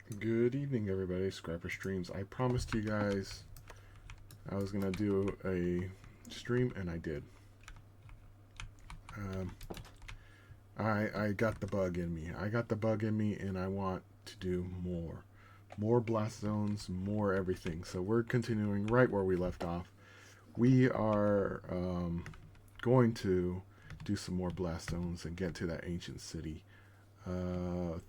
Good evening, everybody. Scrapper Streams. I promised you guys I was gonna do a stream, and I did. Um, I got the bug in me. I got the bug in me, and I want to do more blast zones, more everything. So we're continuing right where we left off. We are going to do some more blast zones and get to that ancient city. Uh,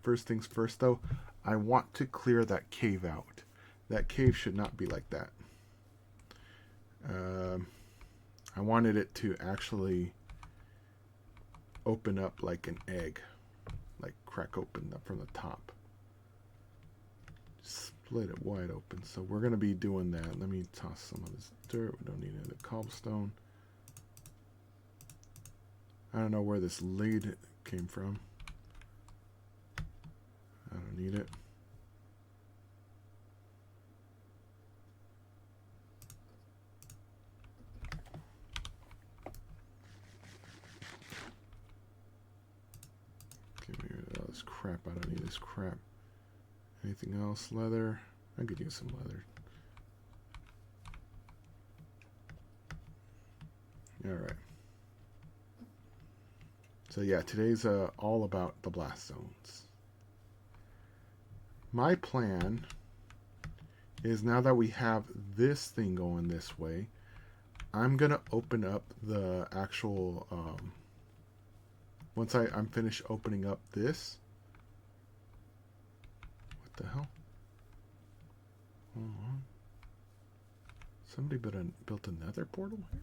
First things first, though, I want to clear that cave out. That cave should not be like that. Um, I wanted it to actually open up like an egg, like crack open up from the top. Split it wide open. So we're going to be doing that. Let me toss some of this dirt. We don't need any cobblestone. I don't know where this lead came from. I don't need it. Get rid of all this crap. I don't need this crap. Anything else? Leather. I could use some leather. Alright. So yeah, today's all about the blast zones. My plan is, now that we have this thing going this way, I'm going to open up the actual... once I'm finished opening up this... What the hell? Hold on. Somebody built another portal here?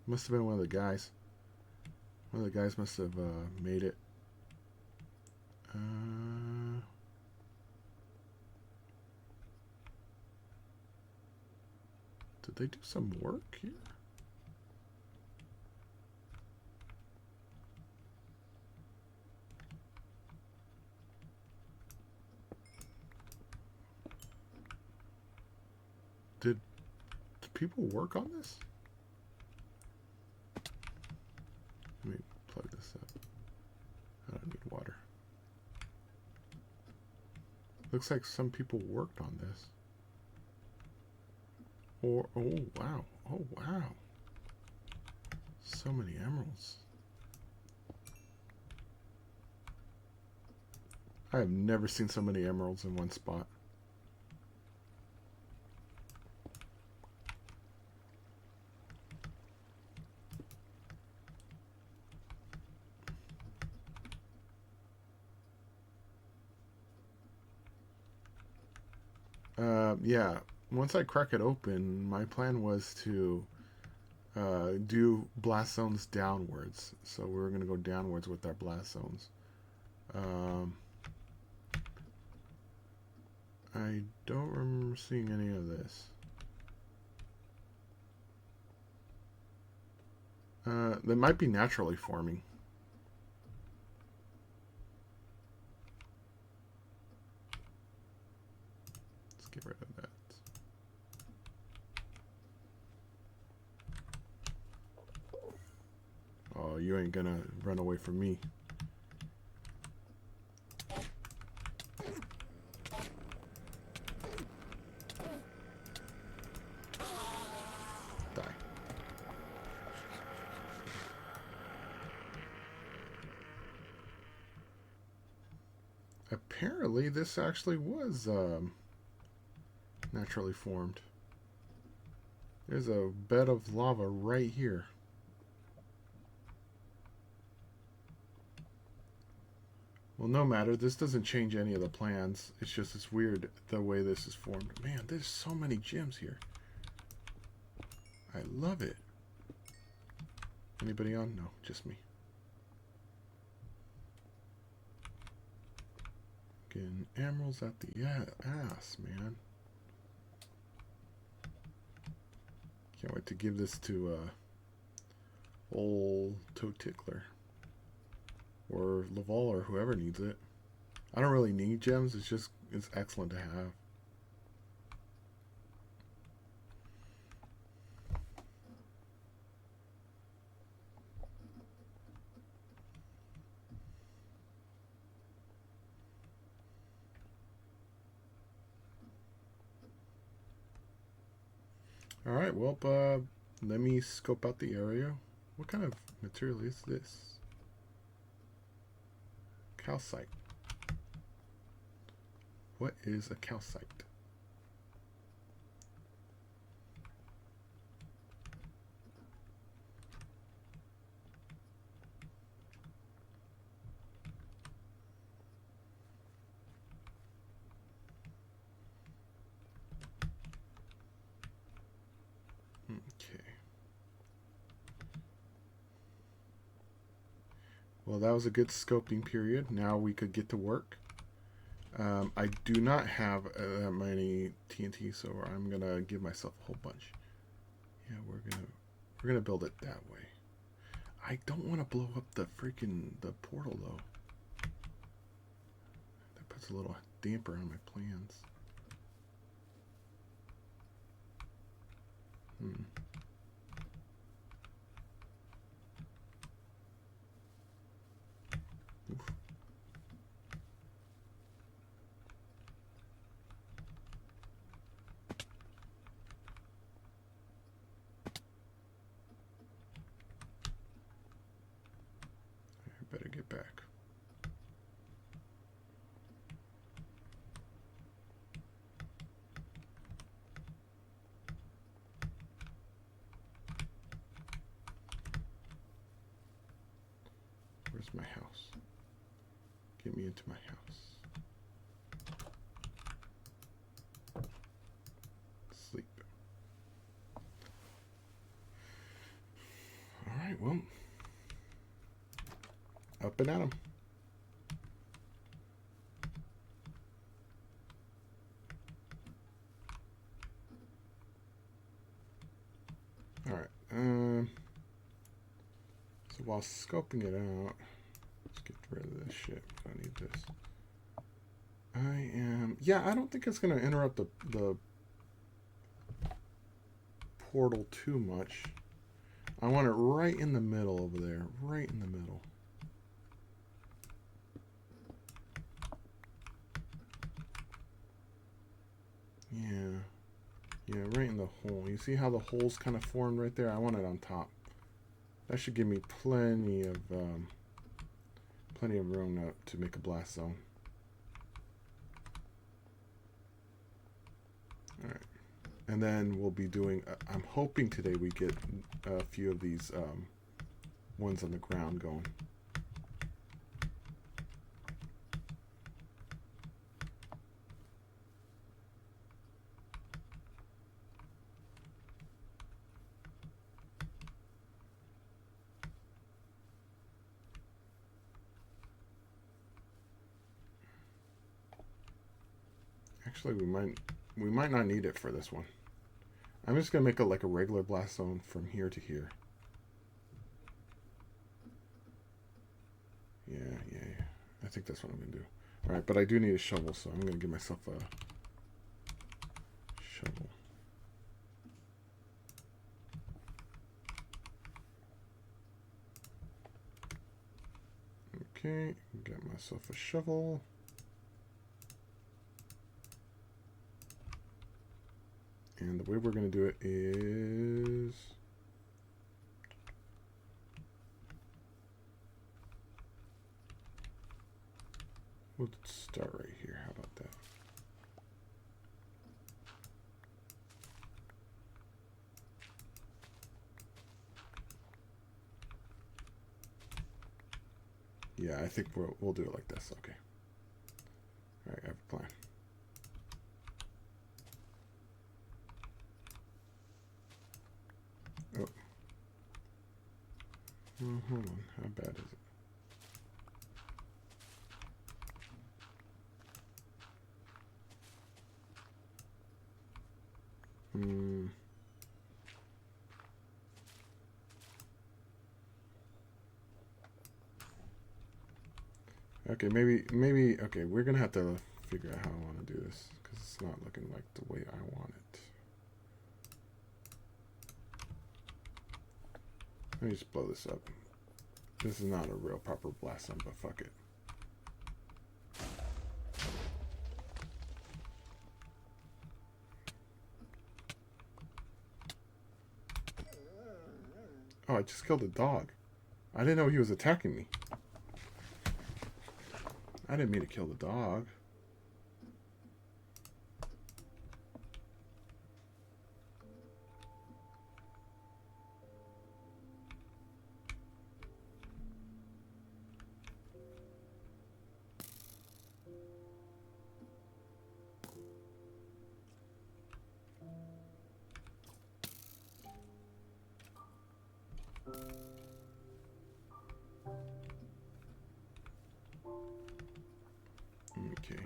Must have been one of the guys. One of the guys must have made it. Did they do some work here? Did people work on this? Let me plug this up. I don't need water. Looks like some people worked on this. Or, oh wow. Oh wow. So many emeralds. I have never seen so many emeralds in one spot. Yeah, once I crack it open, my plan was to do blast zones downwards. So we're going to go downwards with our blast zones. I don't remember seeing any of this. They might be naturally forming. Let's get rid of that. Oh, you ain't gonna run away from me. Die. Apparently, this actually was naturally formed. There's a bed of lava right here. Well, no matter. This doesn't change any of the plans. It's just it's weird the way this is formed. Man, there's so many gems here. I love it. Anybody on? No, just me. Getting emeralds at the ass, man. Can't wait to give this to old Toe Tickler. Or Laval, or whoever needs it. I don't really need gems. It's excellent to have. All right, well, let me scope out the area. What kind of material is this? Calcite. What is a calcite? Okay. Well, that was a good scoping period. Now we could get to work. I do not have that many TNT, so I'm gonna give myself a whole bunch. Yeah, we're gonna build it that way. I don't want to blow up the portal though. That puts a little damper on my plans. Hmm. Oof. I better get back. Where's my house? Get me into my house. Sleep. Alright, well. Up and at 'em. Alright. So while scoping it out, let's get rid of this shit. I need this. Yeah, I don't think it's going to interrupt the portal too much. I want it right in the middle over there. Right in the middle. Yeah. Yeah, right in the hole. You see how the hole's kind of formed right there? I want it on top. That should give me plenty of room to make a blast zone. All right. And then we'll be doing, I'm hoping today we get a few of these ones on the ground going. Actually, we might not need it for this one. I'm just gonna make it like a regular blast zone from here to here. Yeah. I think that's what I'm gonna do. All right, but I do need a shovel, so I'm gonna give myself a shovel. Okay, get myself a shovel. And the way we're going to do it is... we'll start right here. How about that? Yeah, I think we'll do it like this. Okay. All right, I have a plan. Oh, hold on. How bad is it? Okay, maybe. Okay, we're gonna have to figure out how I want to do this because it's not looking like the way I want it. Let me just blow this up. This is not a real proper blast zone, but fuck it. Oh, I just killed a dog. I didn't know he was attacking me. I didn't mean to kill the dog. Okay.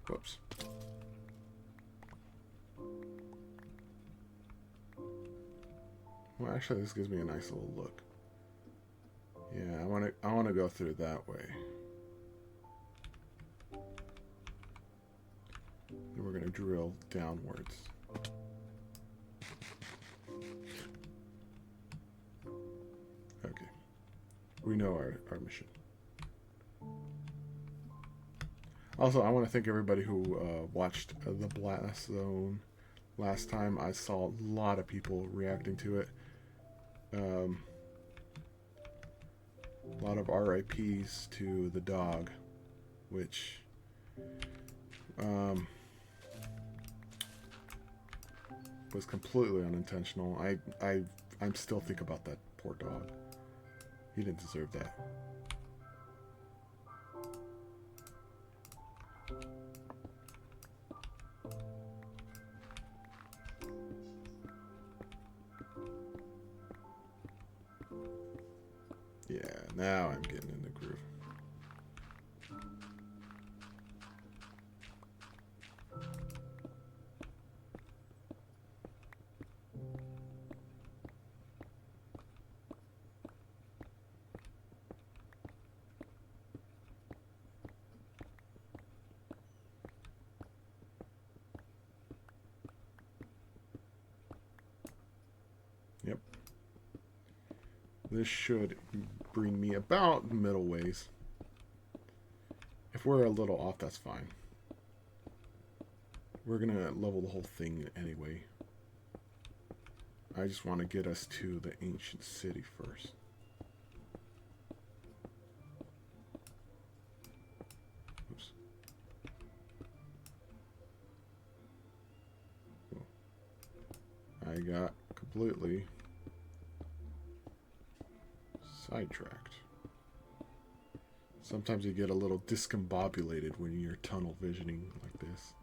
Whoops. Well, actually, this gives me a nice little look. Yeah, I want to go through that way. And we're going to drill downwards. Okay. We know our mission. Also, I want to thank everybody who watched the Blast Zone last time. I saw a lot of people reacting to it. A lot of RIPs to the dog, which was completely unintentional. I'm still think about that poor dog. He didn't deserve that. Yeah, now I'm getting in the groove. Yep. This should bring me about middle ways. If we're a little off, that's fine. We're gonna level the whole thing anyway. I just want to get us to the ancient city first. Oops. I got completely sidetracked. Sometimes you get a little discombobulated when you're tunnel visioning like this.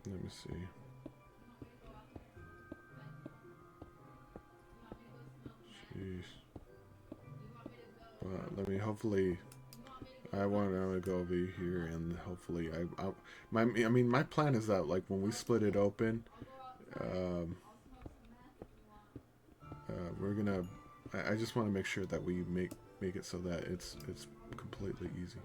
Let me see. Jeez. But let me hopefully. I want to go over here and hopefully I mean my plan is that like when we split it open, um, we're gonna. I just want to make sure that we make it so that it's completely easy.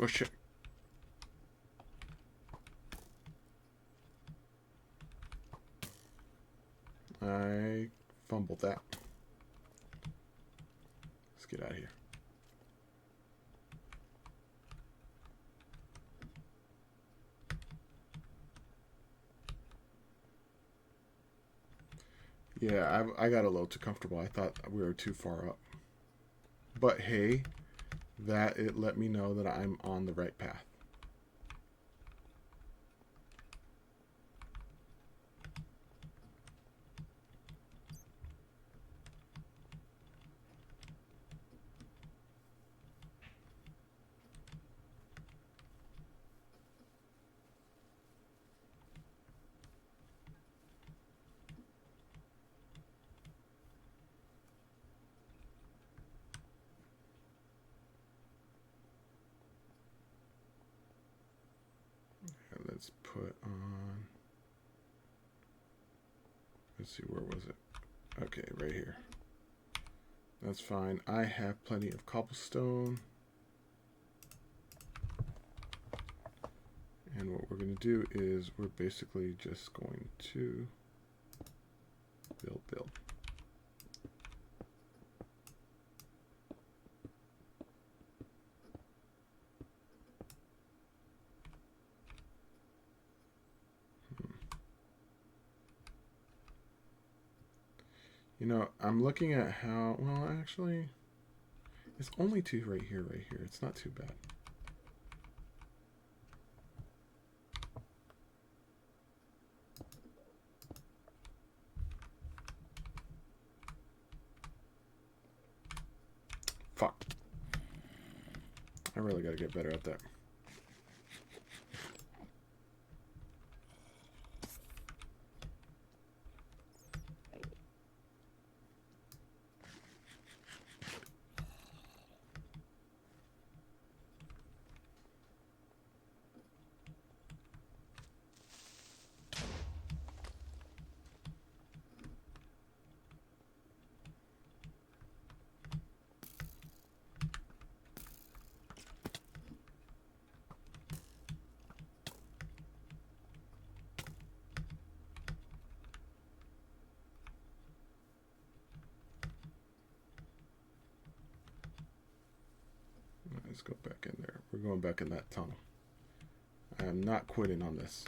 Oh shit. I fumbled that. Let's get out of here. Yeah, I got a little too comfortable. I thought we were too far up. But hey, that it let me know that I'm on the right path. And let's put on, let's see, where was it? Okay, right here. That's fine. I have plenty of cobblestone. And what we're going to do is we're basically just going to build. You know, I'm looking at how, well, actually, it's only two right here. It's not too bad. Fuck. I really got to get better at that. Let's go back in there. We're going back in that tunnel. I am not quitting on this.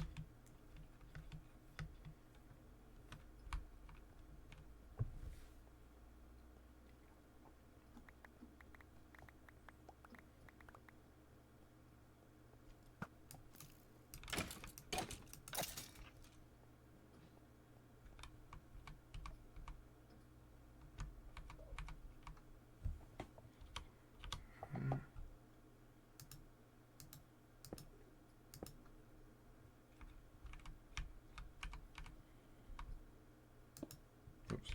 Oops.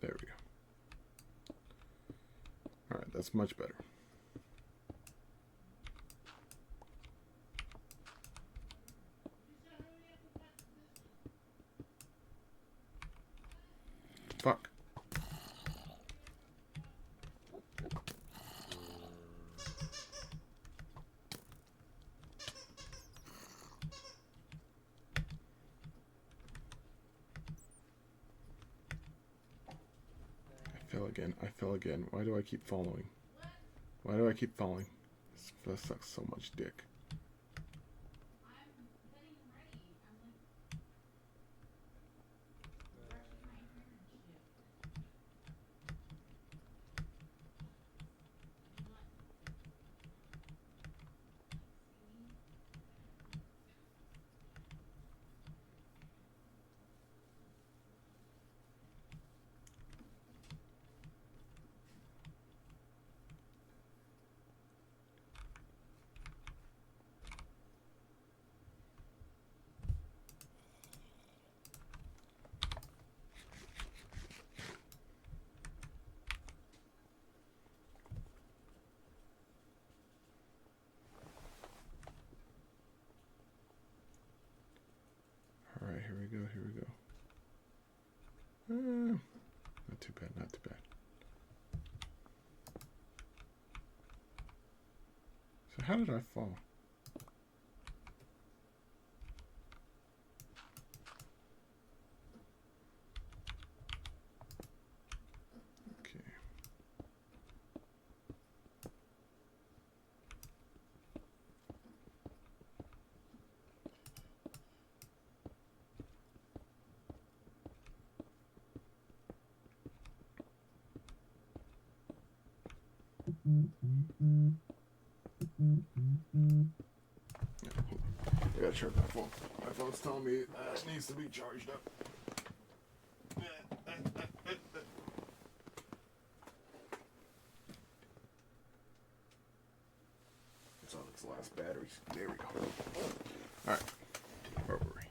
There we go. All right, that's much better. Fuck. I fell again. Why do I keep following? Why do I keep falling? This sucks so much dick. here we go. Not too bad, not too bad. So how did I fall? Okay. I gotta charge my phone. My phone's telling me it needs to be charged up. It's on its last batteries. There we go. Alright. Where were we?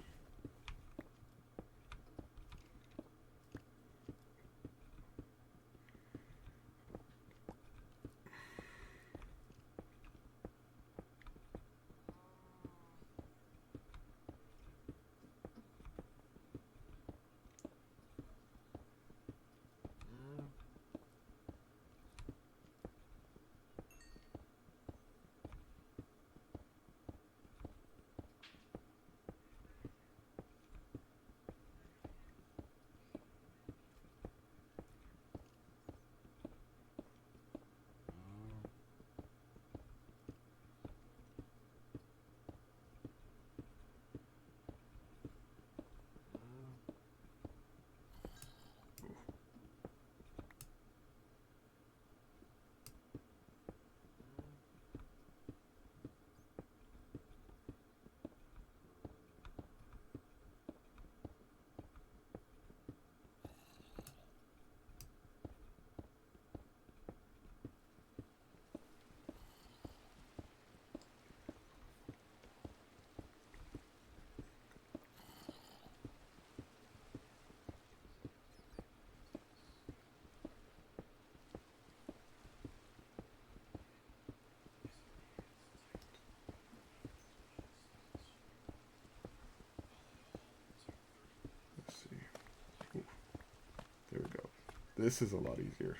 There we go. This is a lot easier.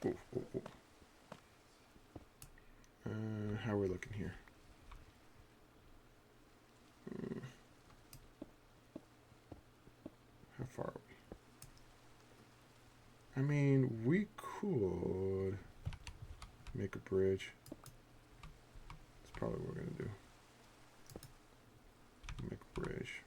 Ooh, ooh, ooh. How are we looking here? How far are we? I mean, we could make a bridge. That's probably what we're going to do. Make a bridge.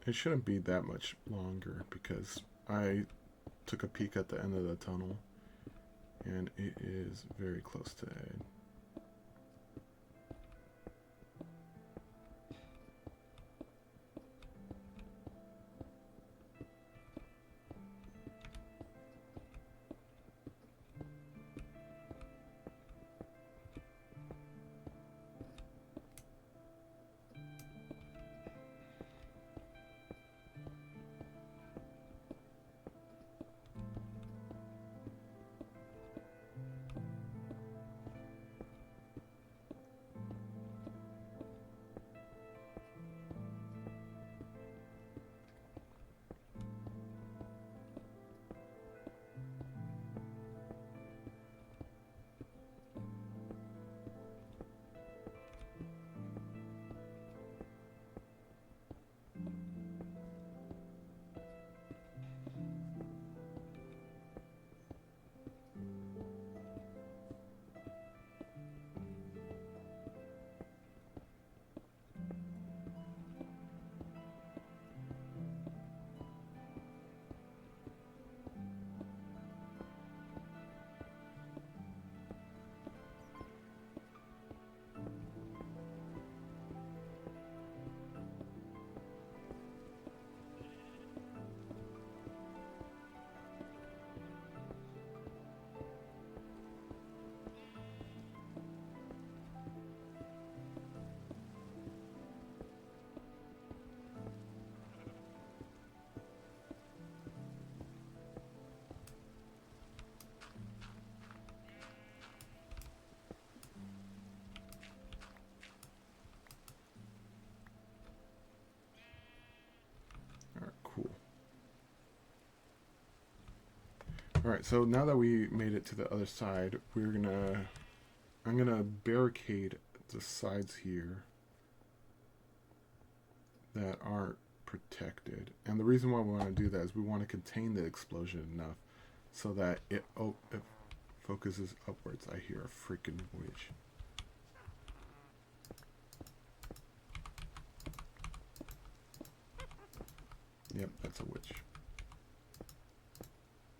It shouldn't be that much longer because I took a peek at the end of the tunnel and it is very close to the end. All right, so now that we made it to the other side, I'm gonna barricade the sides here that aren't protected. And the reason why we want to do that is we want to contain the explosion enough so that it focuses upwards. I hear a freaking witch. Yep, that's a witch.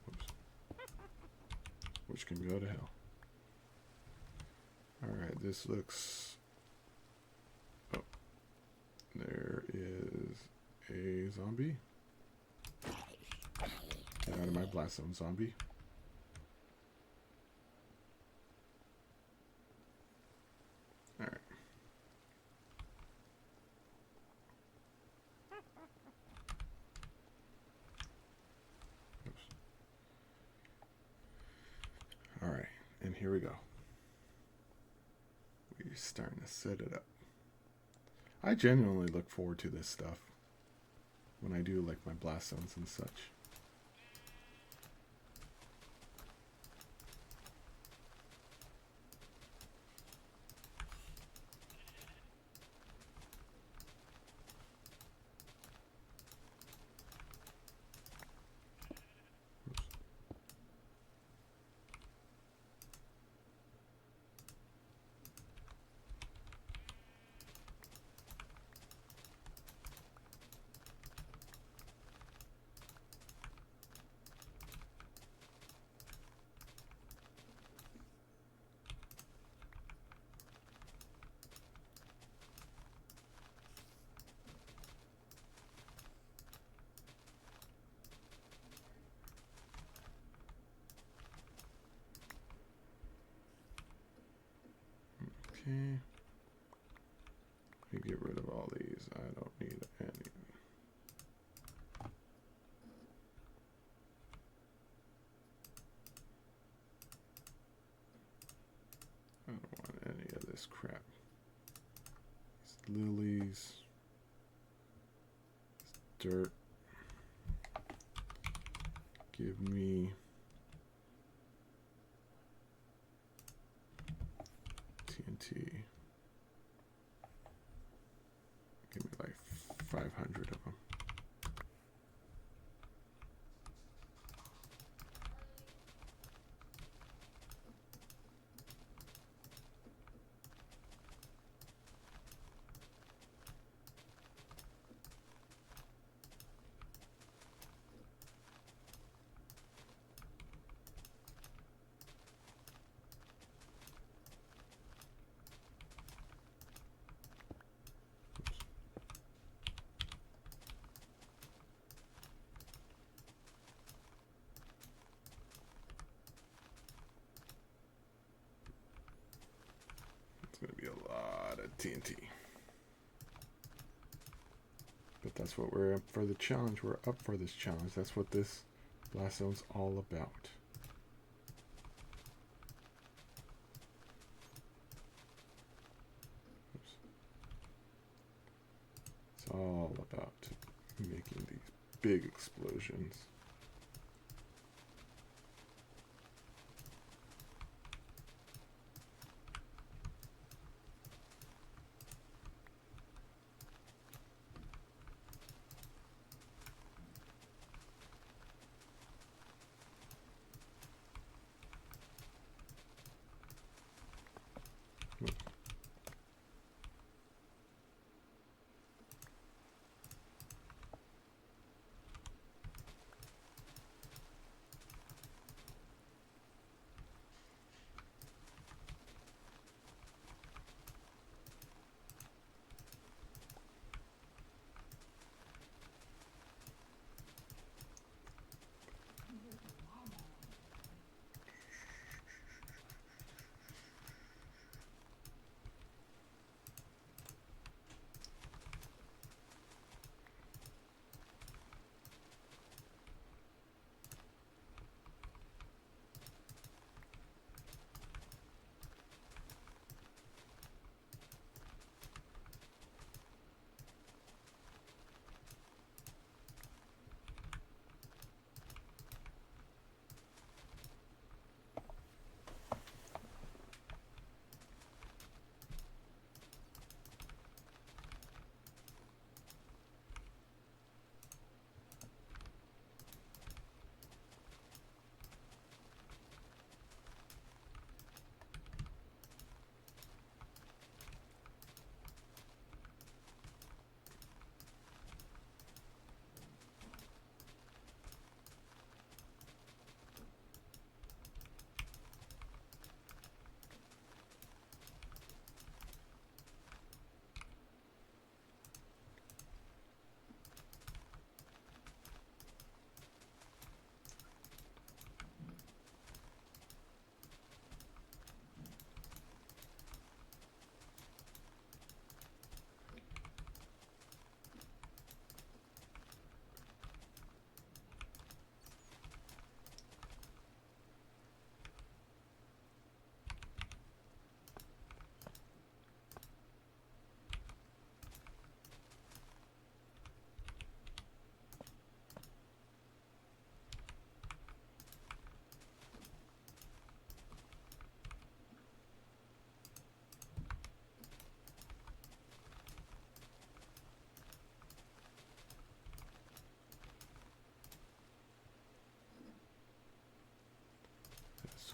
Whoops. Which can go to hell. Alright, this looks... Oh. There is a zombie. Get out of my blast zone, zombie. Alright. Alright, and here we go. We're starting to set it up. I genuinely look forward to this stuff when I do like my blast zones and such. Okay. Let me get rid of all these. I don't need any. I don't want any of this crap. These lilies. This dirt. Give me TNT. Give me like 500 of them. Going to be a lot of TNT. But that's what we're up for the challenge. We're up for this challenge. That's what this blast zone's all about. Oops. It's all about making these big explosions.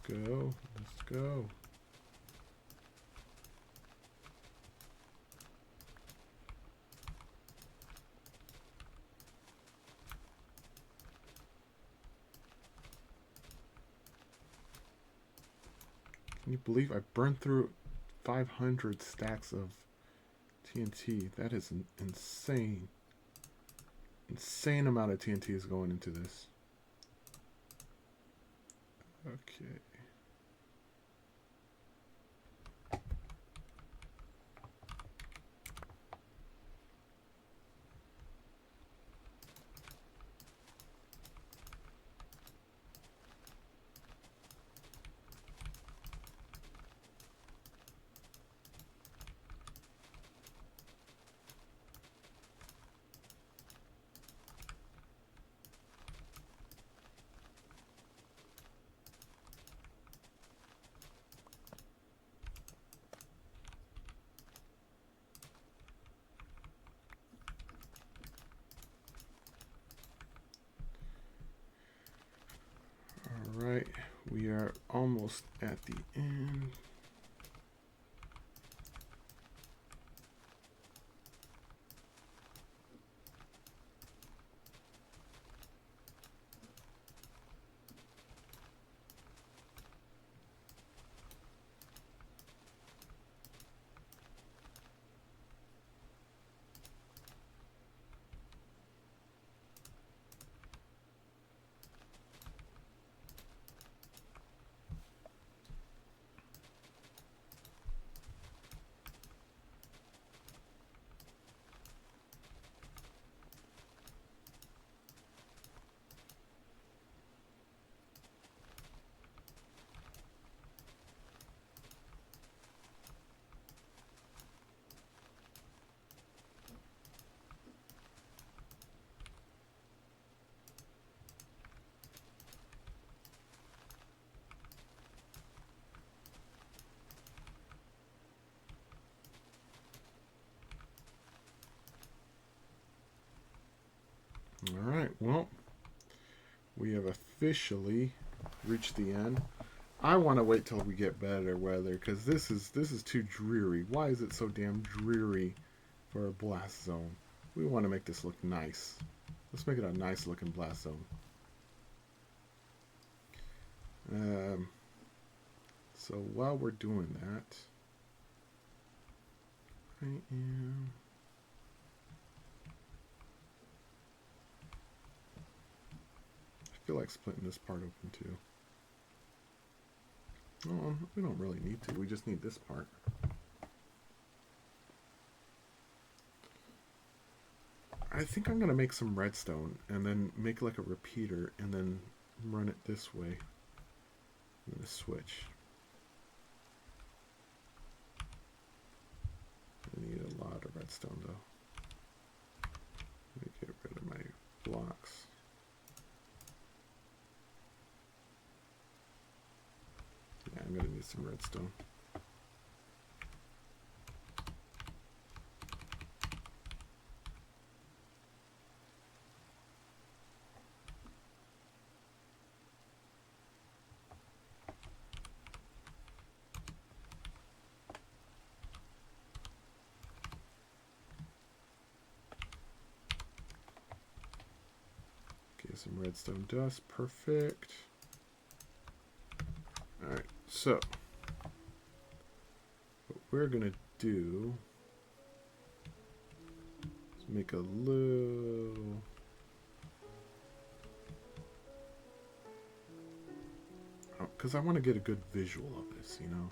go. Let's go. Can you believe I burned through 500 stacks of TNT? That is insane. Insane amount of TNT is going into this. Okay. Alright, we are almost at the end. Alright, well, we have officially reached the end. I want to wait till we get better weather because this is too dreary. Why is it so damn dreary for a blast zone? We want to make this look nice. Let's make it a nice looking blast zone. So while we're doing that, I feel like splitting this part open too. Oh, we don't really need to. We just need this part. I think I'm going to make some redstone and then make like a repeater and then run it this way. I'm going to switch. I need a lot of redstone though. Let me get rid of my blocks. Yeah, I'm going to need some redstone. Okay, some redstone dust. Perfect. Alright, so what we're going to do is make a little... because I want to get a good visual of this, you know.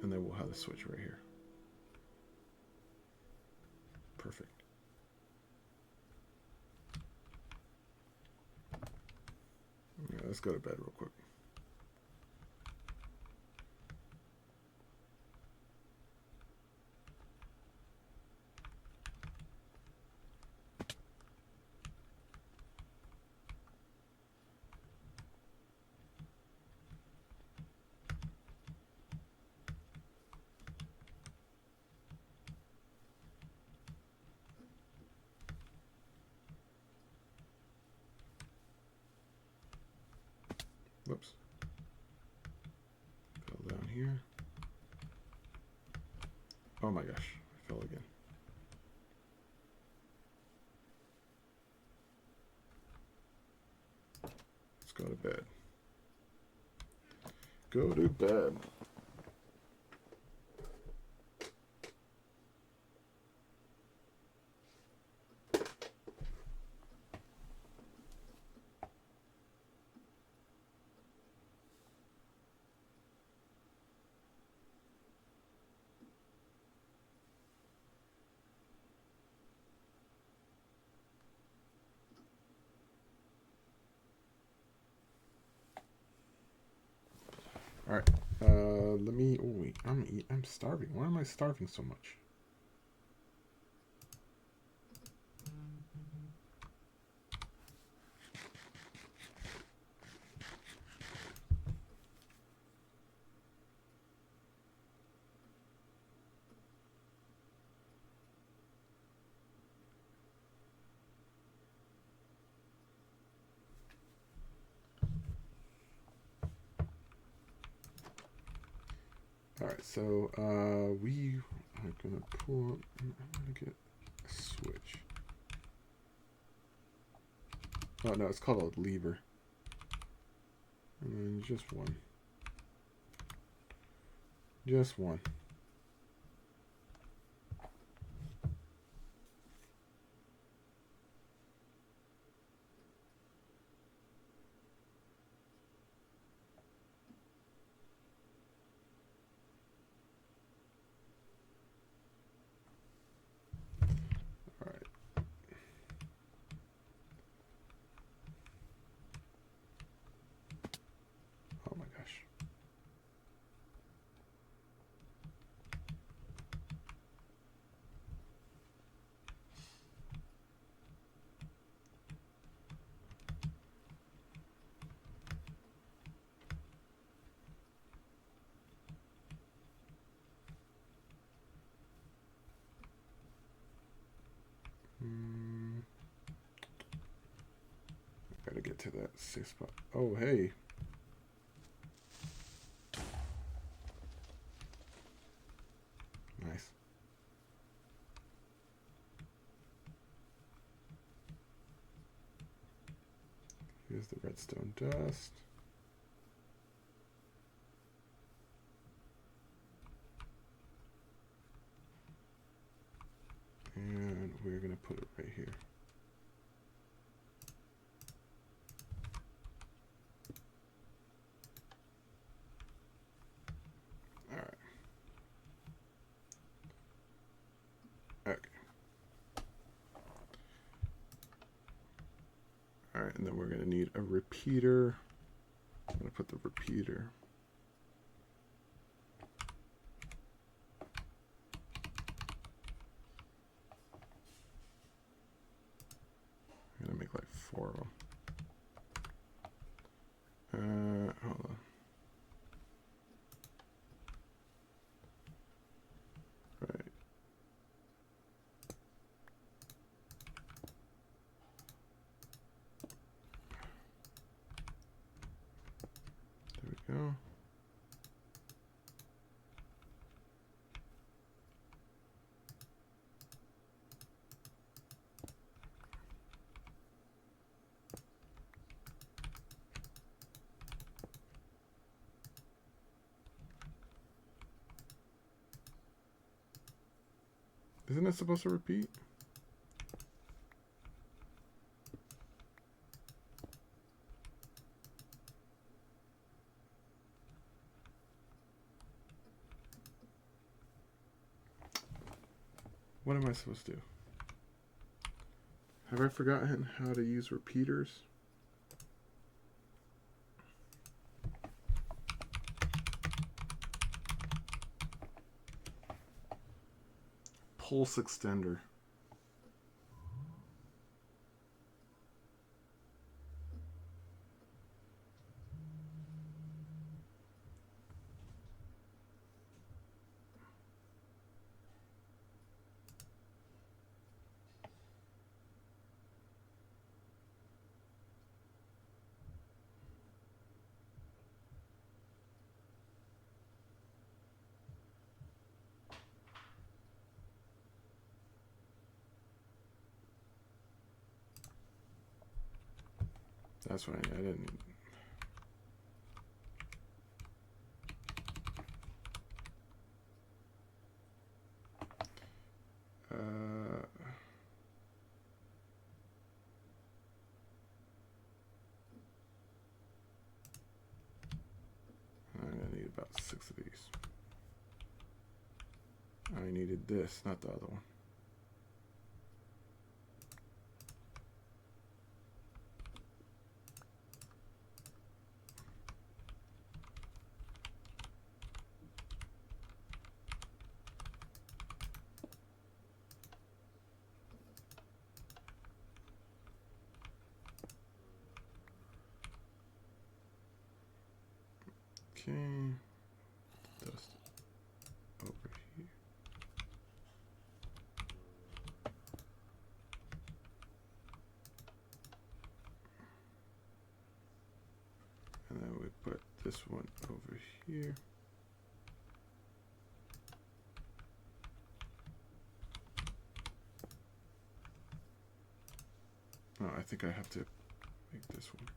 And then we'll have the switch right here. Perfect. Yeah, let's go to bed real quick. Whoops. Fell down here. Oh my gosh, I fell again. Let's go to bed. Go to bed. All right. Let me. Oh wait, I'm starving. Why am I starving so much? All right, so we are gonna pull. I'm gonna get a switch. Oh no, it's called a lever. And then just one. Just one. All right. Oh my gosh. Gotta get to that safe spot. Oh hey. Nice. Here's the redstone dust. And we're gonna put it right here. All right. Okay. All right, and then we're gonna need a repeater. I'm gonna put the repeater. I'm gonna make like 4 of them. Hold on. Right. There we go. Isn't it supposed to repeat? What am I supposed to do? Have I forgotten how to use repeaters? Pulse extender. That's what I didn't. I'm gonna need about 6 of these. I needed this, not the other one. Okay, dust over here. And then we put this one over here. Oh, I think I have to make this one.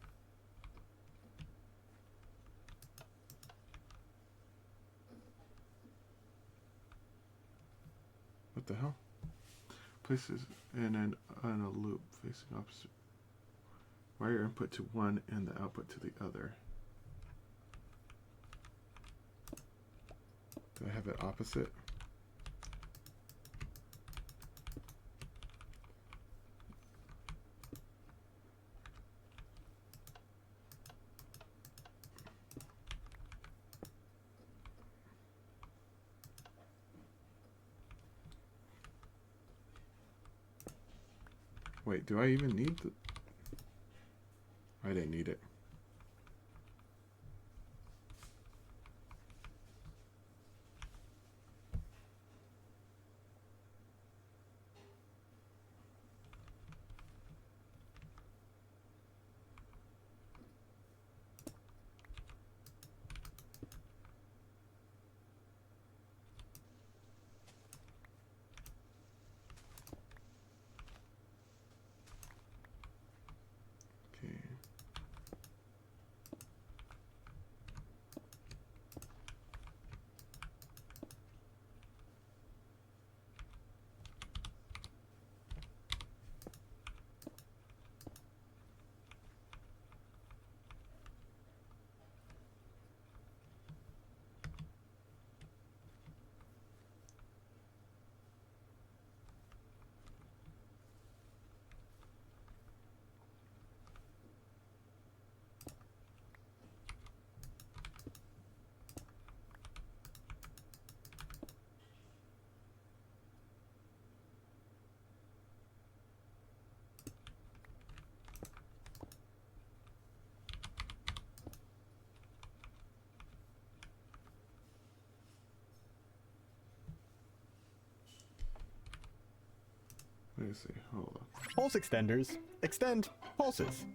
What the hell? Places in a loop facing opposite. Wire input to one and the output to the other. Do I have it opposite? Wait, do I even need the... I didn't need it. Let me see, hold on. Pulse extenders extend pulses.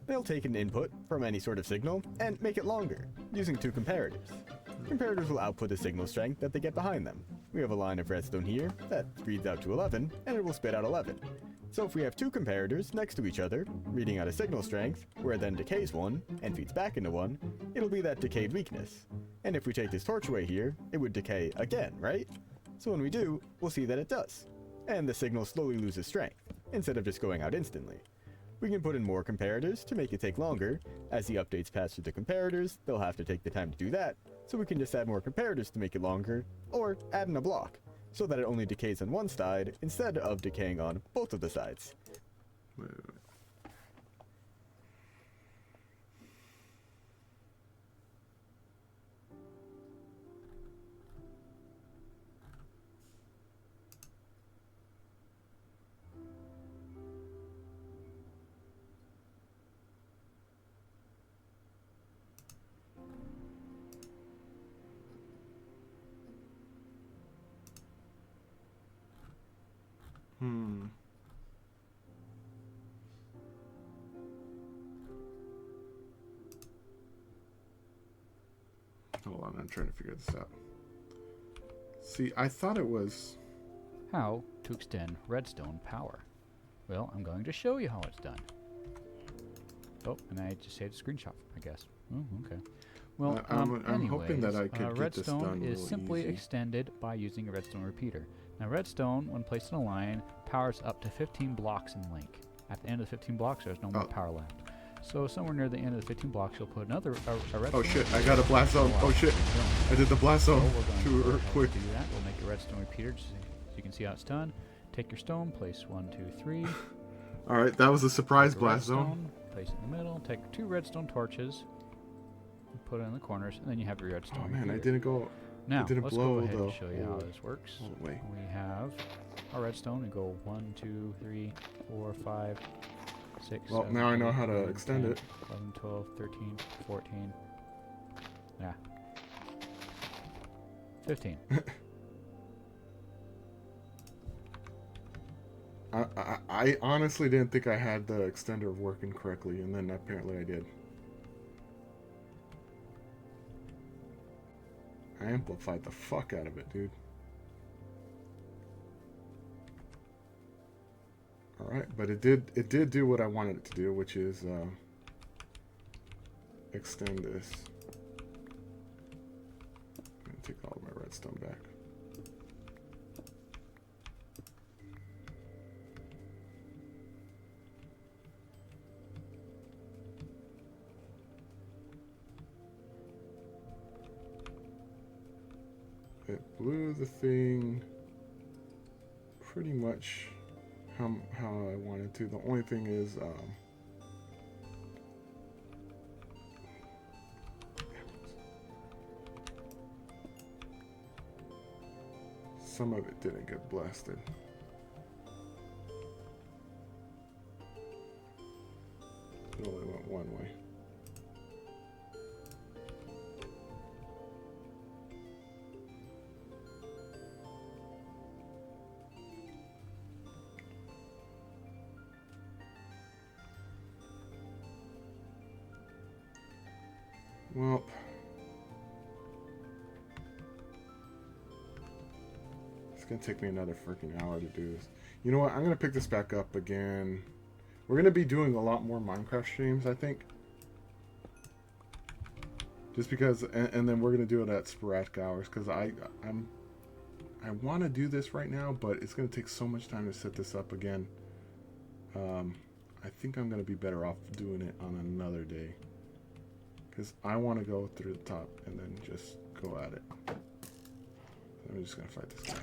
They'll take an input from any sort of signal and make it longer, using two comparators. Comparators will output the signal strength that they get behind them. We have a line of redstone here that reads out to 11, and it will spit out 11. So if we have two comparators next to each other, reading out a signal strength, where it then decays one, and feeds back into one, it'll be that decayed weakness. And if we take this torch away here, it would decay again, right? So when we do, we'll see that it does. And the signal slowly loses strength, instead of just going out instantly. We can put in more comparators to make it take longer. As the updates pass through the comparators, they'll have to take the time to do that, so we can just add more comparators to make it longer, or add in a block. so that it only decays on one side instead of decaying on both of the sides. Wait, wait, wait. Hmm. Hold on, I'm trying to figure this out. See, I thought it was... How to extend redstone power. Well, I'm going to show you how it's done. Oh, and I just saved a screenshot, I guess. Oh, okay. Well, I'm hoping that I could get this done redstone a is little simply easy. extended by using a redstone repeater. Now, redstone, when placed in a line, powers up to 15 blocks in length. At the end of the 15 blocks, there's no more power left. So somewhere near the end of the 15 blocks, you'll put another a redstone. Oh shit, I got a blast zone. Oh shit, I did the blast So zone we're going too to quick. do that. We'll make a redstone repeater just so you can see how it's done. Take your stone, place 1, 2, 3. Alright, that was a surprise Take a blast zone. redstone, place it in the middle. Take 2 redstone torches, and put it in the corners, and then you have your redstone. Oh man, I repeater. didn't go... Now, didn't let's blow go ahead the and show you how whole- this works. whole way. We have our redstone and go 1, 2, 3, 4, 5, 6. Well, 7, now I know 8, how to 9, extend 10, it. 11, 12, 13, 14. Yeah. 15. I honestly didn't think I had the extender working correctly, and then apparently I did. I amplified the fuck out of it, dude. Alright, but it did do what I wanted it to do, which is extend this. I'm gonna take all of my redstone back. It blew the thing pretty much how I wanted to. The only thing is, some of it didn't get blasted. It only went one way. Well, it's gonna take me another freaking hour to do this. You know what? I'm gonna pick this back up again. We're gonna be doing a lot more Minecraft streams, I think. Just because, and then we're gonna do it at sporadic hours, because I want to do this right now, but it's gonna take so much time to set this up again. I think I'm gonna be better off doing it on another day. Because I want to go through the top and then just go at it. I'm just going to fight this guy.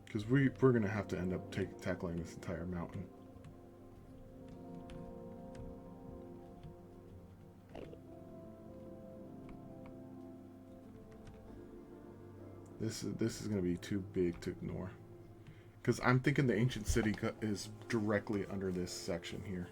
Because we're going to have to end up tackling this entire mountain. This is going to be too big to ignore. Because I'm thinking the ancient city is directly under this section here.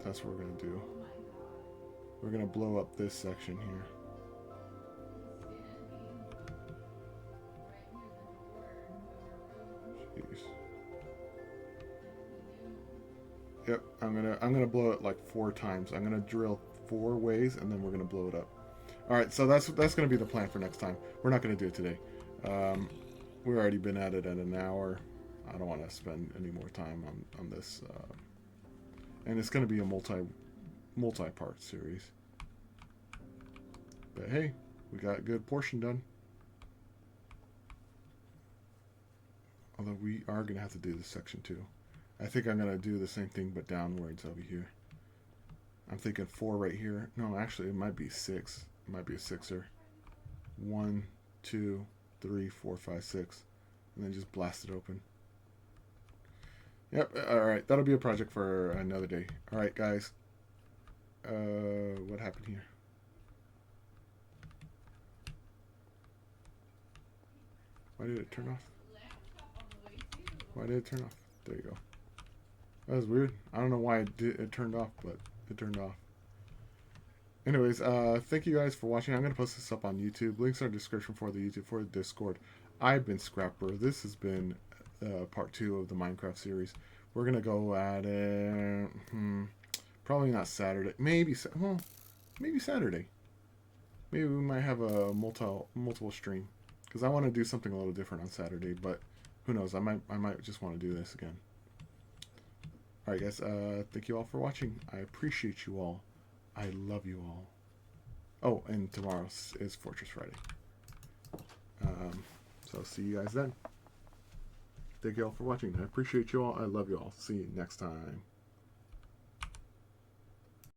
That's what we're gonna do. We're gonna blow up this section here. Jeez. Yep, I'm gonna blow it like 4 times. I'm gonna drill 4 ways and then we're gonna blow it up. All right, so that's going to be the plan for next time. We're not going to do it today. We've already been at it at an hour. I don't want to spend any more time on this. And it's going to be a multi-part series. But hey, we got a good portion done. Although we are going to have to do this section too. I think I'm going to do the same thing but downwards over here. I'm thinking 4 right here. No, actually it might be 6. It might be a 6er. 1, 2, 3, 4, 5, 6. And then just blast it open. Yep, alright. That'll be a project for another day. Alright, guys. What happened here? Why did it turn off? Why did it turn off? There you go. That was weird. I don't know why it turned off, but it turned off. Anyways, thank you guys for watching. I'm going to post this up on YouTube. Links are in the description for the YouTube, for the Discord. I've been Scrapper. This has been part 2 of the Minecraft series. We're going to go at it... probably not Saturday. Maybe Saturday. Maybe we might have a multiple stream. Because I want to do something a little different on Saturday, but who knows? I might just want to do this again. Alright guys, thank you all for watching. I appreciate you all. I love you all. Oh, and tomorrow is Fortress Friday. So see you guys then. Thank you all for watching. I appreciate you all. I love you all. See you next time.